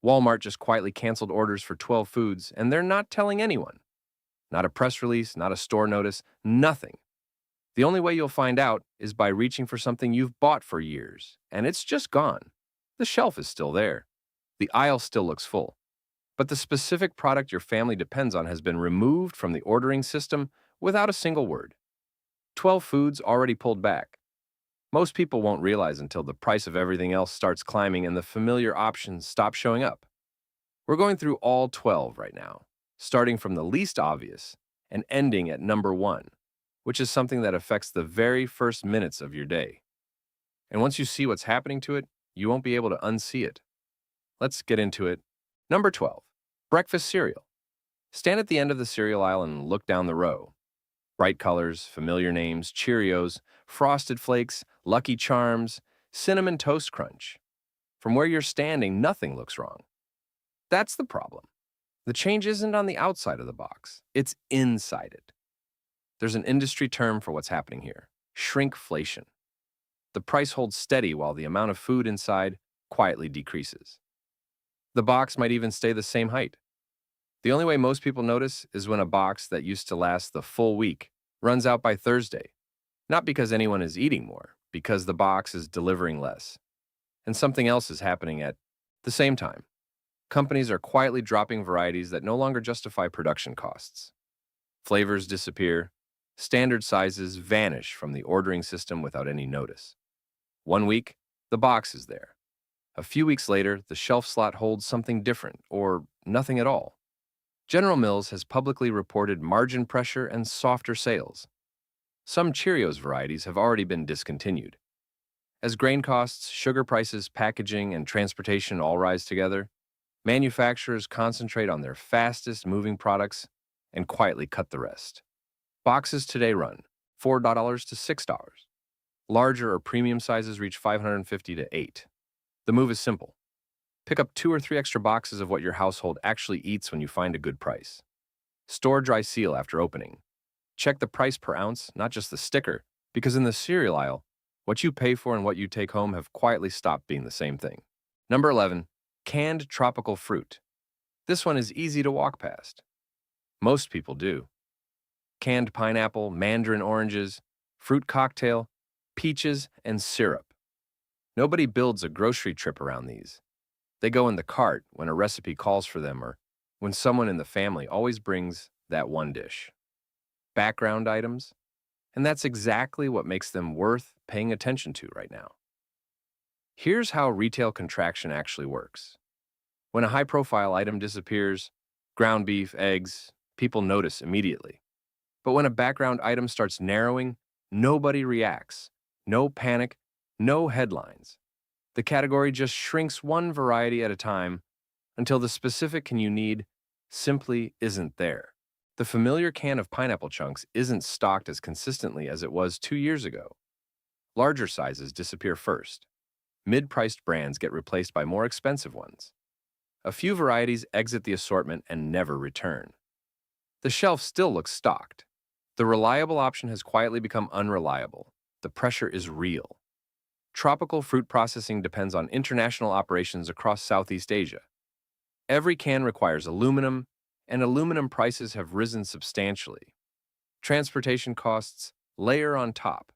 Walmart just quietly canceled orders for 12 foods, and they're not telling anyone. Not a press release, not a store notice, nothing. The only way you'll find out is by reaching for something you've bought for years, and it's just gone. The shelf is still there. The aisle still looks full. But the specific product your family depends on has been removed from the ordering system without a single word. 12 foods already pulled back. Most people won't realize until the price of everything else starts climbing and the familiar options stop showing up. We're going through all 12 right now, starting from the least obvious and ending at number 1, which is something that affects the very first minutes of your day. And once you see what's happening to it, you won't be able to unsee it. Let's get into it. Number 12, breakfast cereal. Stand at the end of the cereal aisle and look down the row. Bright colors, familiar names, Cheerios, Frosted Flakes, Lucky Charms, Cinnamon Toast Crunch. From where you're standing, nothing looks wrong. That's the problem. The change isn't on the outside of the box, it's inside it. There's an industry term for what's happening here: shrinkflation. The price holds steady while the amount of food inside quietly decreases. The box might even stay the same height. The only way most people notice is when a box that used to last the full week runs out by Thursday. Not because anyone is eating more, because the box is delivering less. And something else is happening at the same time. Companies are quietly dropping varieties that no longer justify production costs. Flavors disappear. Standard sizes vanish from the ordering system without any notice. One week, the box is there. A few weeks later, the shelf slot holds something different, or nothing at all. General Mills has publicly reported margin pressure and softer sales. Some Cheerios varieties have already been discontinued. As grain costs, sugar prices, packaging, and transportation all rise together, manufacturers concentrate on their fastest-moving products and quietly cut the rest. Boxes today run $4 to $6. Larger or premium sizes reach $550 to $8. The move is simple. Pick up 2 or 3 extra boxes of what your household actually eats when you find a good price. Store dry seal after opening. Check the price per ounce, not just the sticker, because in the cereal aisle, what you pay for and what you take home have quietly stopped being the same thing. Number 11, canned tropical fruit. This one is easy to walk past. Most people do. Canned pineapple, mandarin oranges, fruit cocktail, peaches, and syrup. Nobody builds a grocery trip around these. They go in the cart when a recipe calls for them or when someone in the family always brings that one dish. Background items, and that's exactly what makes them worth paying attention to right now. Here's how retail contraction actually works. When a high-profile item disappears, ground beef, eggs, people notice immediately. But when a background item starts narrowing, nobody reacts. No panic, no headlines. The category just shrinks one variety at a time until the specific can you need simply isn't there. The familiar can of pineapple chunks isn't stocked as consistently as it was 2 years ago. Larger sizes disappear first. Mid-priced brands get replaced by more expensive ones. A few varieties exit the assortment and never return. The shelf still looks stocked. The reliable option has quietly become unreliable. The pressure is real. Tropical fruit processing depends on international operations across Southeast Asia. Every can requires aluminum, and aluminum prices have risen substantially. Transportation costs layer on top.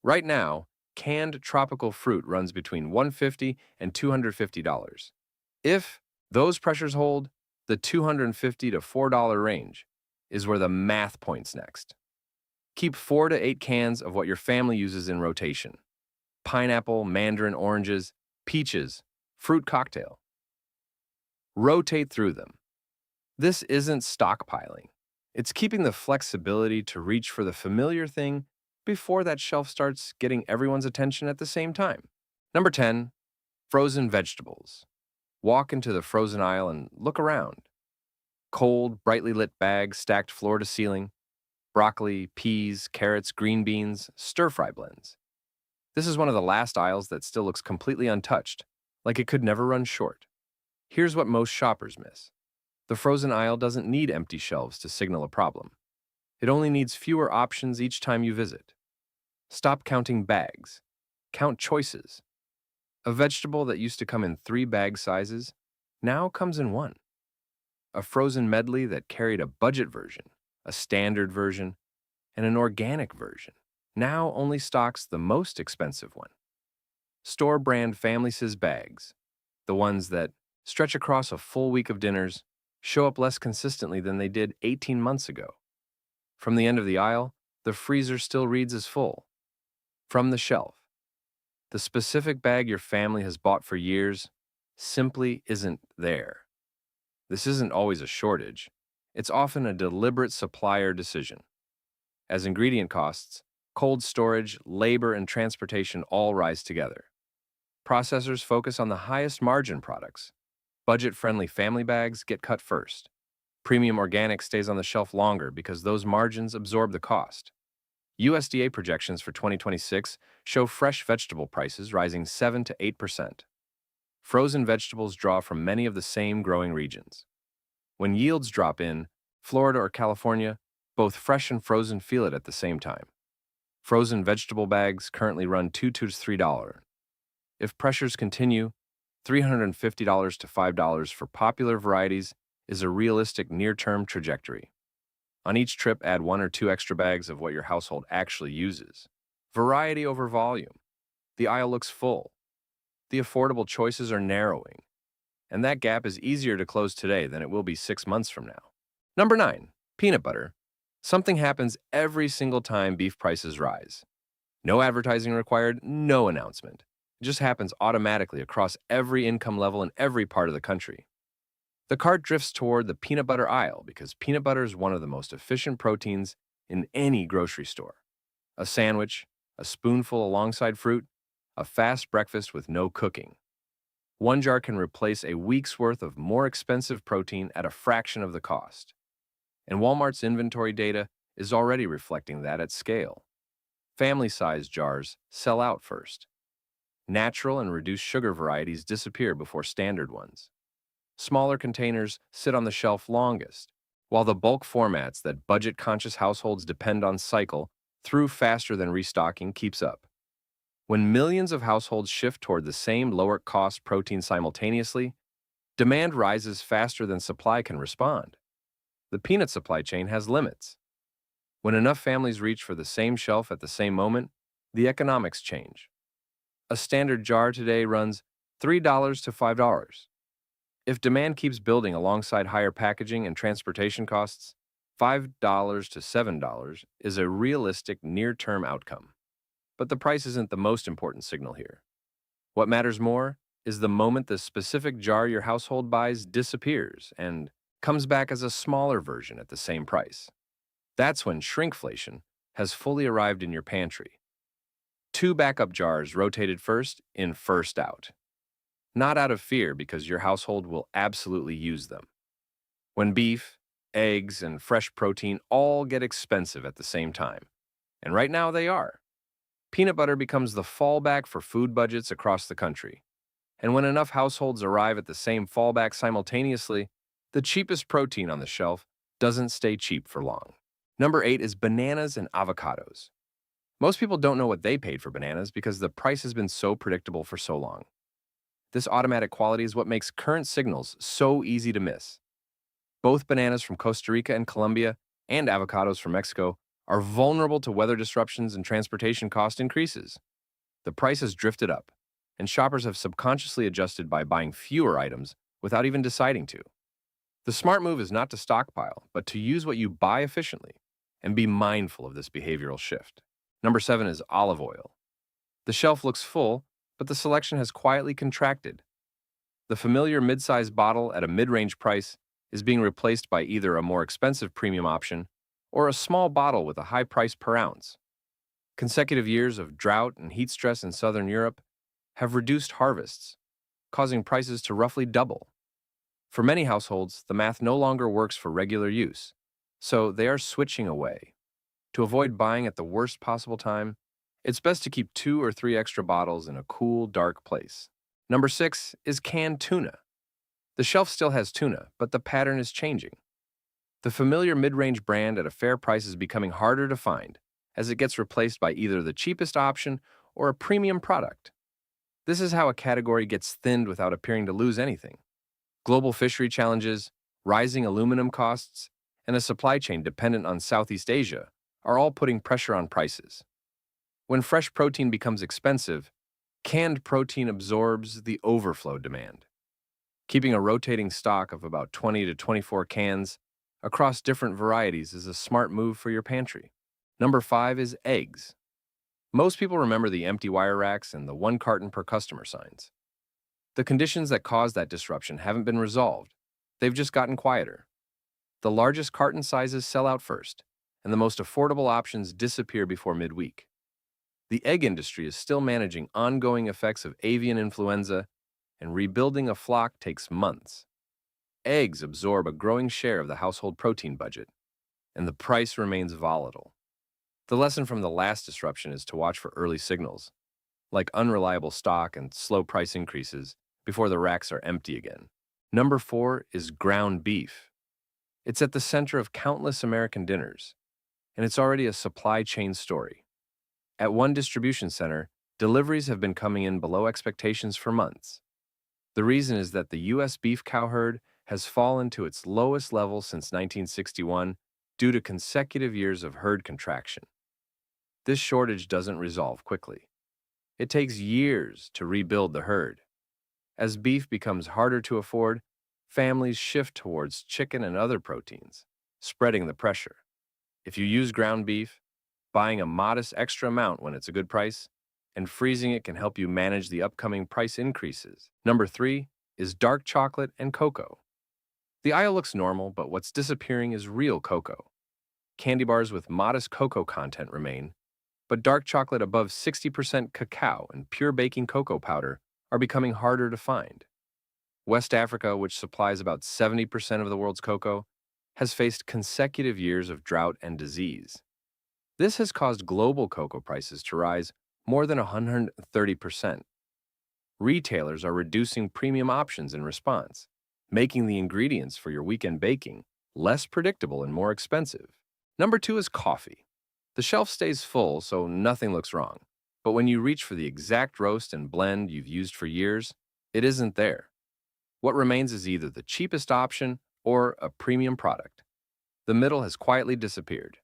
Right now, canned tropical fruit runs between $150 and $250. If those pressures hold, the $250 to $4 range is where the math points next. Keep 4 to 8 cans of what your family uses in rotation. Pineapple, mandarin oranges, peaches, fruit cocktail. Rotate through them. This isn't stockpiling. It's keeping the flexibility to reach for the familiar thing before that shelf starts getting everyone's attention at the same time. Number 10, frozen vegetables. Walk into the frozen aisle and look around. Cold, brightly lit bags stacked floor to ceiling. Broccoli, peas, carrots, green beans, stir-fry blends. This is one of the last aisles that still looks completely untouched, like it could never run short. Here's what most shoppers miss. The frozen aisle doesn't need empty shelves to signal a problem. It only needs fewer options each time you visit. Stop counting bags. Count choices. A vegetable that used to come in 3 bag sizes now comes in one. A frozen medley that carried a budget version, a standard version, and an organic version, now only stocks the most expensive one. Store brand Family Sis bags, the ones that stretch across a full week of dinners, show up less consistently than they did 18 months ago. From the end of the aisle, the freezer still reads as full. From the shelf, the specific bag your family has bought for years simply isn't there. This isn't always a shortage. It's often a deliberate supplier decision. As ingredient costs, cold storage, labor, and transportation all rise together. Processors focus on the highest margin products. Budget-friendly family bags get cut first. Premium organic stays on the shelf longer because those margins absorb the cost. USDA projections for 2026 show fresh vegetable prices rising 7 to 8%. Frozen vegetables draw from many of the same growing regions. When yields drop in Florida or California, both fresh and frozen feel it at the same time. Frozen vegetable bags currently run $2 to $3. If pressures continue, $350 to $5 for popular varieties is a realistic near-term trajectory. On each trip, add 1 or 2 extra bags of what your household actually uses. Variety over volume. The aisle looks full. The affordable choices are narrowing. And that gap is easier to close today than it will be 6 months from now. Number 9, peanut butter. Something happens every single time beef prices rise. No advertising required, no announcement. It just happens automatically across every income level in every part of the country. The cart drifts toward the peanut butter aisle because peanut butter is one of the most efficient proteins in any grocery store. A sandwich, a spoonful alongside fruit, a fast breakfast with no cooking. One jar can replace a week's worth of more expensive protein at a fraction of the cost. And Walmart's inventory data is already reflecting that at scale. Family-sized jars sell out first. Natural and reduced sugar varieties disappear before standard ones. Smaller containers sit on the shelf longest, while the bulk formats that budget-conscious households depend on cycle through faster than restocking keeps up. When millions of households shift toward the same lower-cost protein simultaneously, demand rises faster than supply can respond. The peanut supply chain has limits. When enough families reach for the same shelf at the same moment, the economics change. A standard jar today runs $3 to $5. If demand keeps building alongside higher packaging and transportation costs, $5 to $7 is a realistic near-term outcome. But the price isn't the most important signal here. What matters more is the moment the specific jar your household buys disappears and comes back as a smaller version at the same price. That's when shrinkflation has fully arrived in your pantry. 2 backup jars rotated first in, first out. Not out of fear because your household will absolutely use them. When beef, eggs, and fresh protein all get expensive at the same time, and right now they are, peanut butter becomes the fallback for food budgets across the country. And when enough households arrive at the same fallback simultaneously, the cheapest protein on the shelf doesn't stay cheap for long. Number 8 is bananas and avocados. Most people don't know what they paid for bananas because the price has been so predictable for so long. This automatic quality is what makes current signals so easy to miss. Both bananas from Costa Rica and Colombia and avocados from Mexico are vulnerable to weather disruptions and transportation cost increases. The price has drifted up, and shoppers have subconsciously adjusted by buying fewer items without even deciding to. The smart move is not to stockpile, but to use what you buy efficiently and be mindful of this behavioral shift. Number 7 is olive oil. The shelf looks full, but the selection has quietly contracted. The familiar mid-size bottle at a mid-range price is being replaced by either a more expensive premium option or a small bottle with a high price per ounce. Consecutive years of drought and heat stress in southern Europe have reduced harvests, causing prices to roughly double. For many households, the math no longer works for regular use, so they are switching away. To avoid buying at the worst possible time, it's best to keep 2 or 3 extra bottles in a cool, dark place. Number 6 is canned tuna. The shelf still has tuna, but the pattern is changing. The familiar mid-range brand at a fair price is becoming harder to find as it gets replaced by either the cheapest option or a premium product. This is how a category gets thinned without appearing to lose anything. Global fishery challenges, rising aluminum costs, and a supply chain dependent on Southeast Asia are all putting pressure on prices. When fresh protein becomes expensive, canned protein absorbs the overflow demand. Keeping a rotating stock of about 20 to 24 cans across different varieties is a smart move for your pantry. Number 5 is eggs. Most people remember the empty wire racks and the one carton per customer signs. The conditions that caused that disruption haven't been resolved. They've just gotten quieter. The largest carton sizes sell out first, and the most affordable options disappear before midweek. The egg industry is still managing ongoing effects of avian influenza, and rebuilding a flock takes months. Eggs absorb a growing share of the household protein budget, and the price remains volatile. The lesson from the last disruption is to watch for early signals, like unreliable stock and slow price increases, before the racks are empty again. Number 4 is ground beef. It's at the center of countless American dinners, and it's already a supply chain story. At one distribution center, deliveries have been coming in below expectations for months. The reason is that the U.S. beef cow herd has fallen to its lowest level since 1961 due to consecutive years of herd contraction. This shortage doesn't resolve quickly. It takes years to rebuild the herd. As beef becomes harder to afford, families shift towards chicken and other proteins, spreading the pressure. If you use ground beef, buying a modest extra amount when it's a good price, and freezing it can help you manage the upcoming price increases. Number 3 is dark chocolate and cocoa. The aisle looks normal, but what's disappearing is real cocoa. Candy bars with modest cocoa content remain, but dark chocolate above 60% cacao and pure baking cocoa powder are becoming harder to find. West Africa, which supplies about 70% of the world's cocoa, has faced consecutive years of drought and disease. This has caused global cocoa prices to rise more than 130%. Retailers are reducing premium options in response, making the ingredients for your weekend baking less predictable and more expensive. Number 2 is coffee. The shelf stays full, so nothing looks wrong. But when you reach for the exact roast and blend you've used for years, it isn't there. What remains is either the cheapest option or a premium product. The middle has quietly disappeared.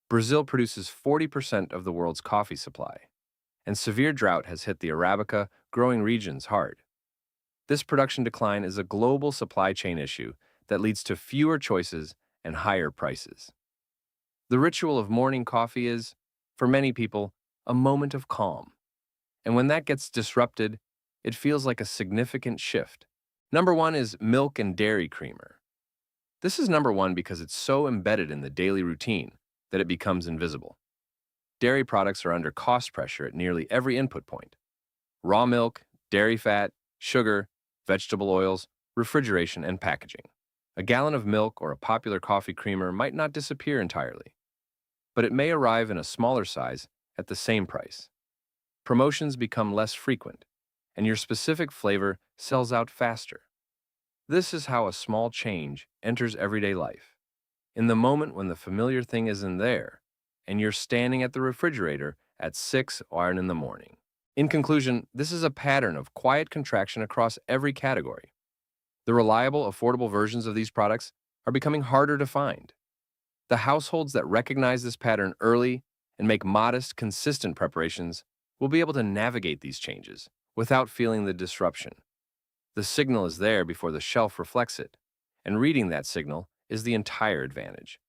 Brazil produces 40% of the world's coffee supply, and severe drought has hit the Arabica growing regions hard. This production decline is a global supply chain issue that leads to fewer choices and higher prices. The ritual of morning coffee is, for many people, a moment of calm. And when that gets disrupted, it feels like a significant shift. Number 1 is milk and dairy creamer. This is number 1 because it's so embedded in the daily routine that it becomes invisible. Dairy products are under cost pressure at nearly every input point. Raw milk, dairy fat, sugar, vegetable oils, refrigeration, and packaging. A gallon of milk or a popular coffee creamer might not disappear entirely, but it may arrive in a smaller size at the same price. Promotions become less frequent, and your specific flavor sells out faster. This is how a small change enters everyday life. In the moment when the familiar thing isn't there, and you're standing at the refrigerator at 6 or in the morning. In conclusion, this is a pattern of quiet contraction across every category. The reliable, affordable versions of these products are becoming harder to find. The households that recognize this pattern early and make modest, consistent preparations will be able to navigate these changes without feeling the disruption. The signal is there before the shelf reflects it, and reading that signal is the entire advantage.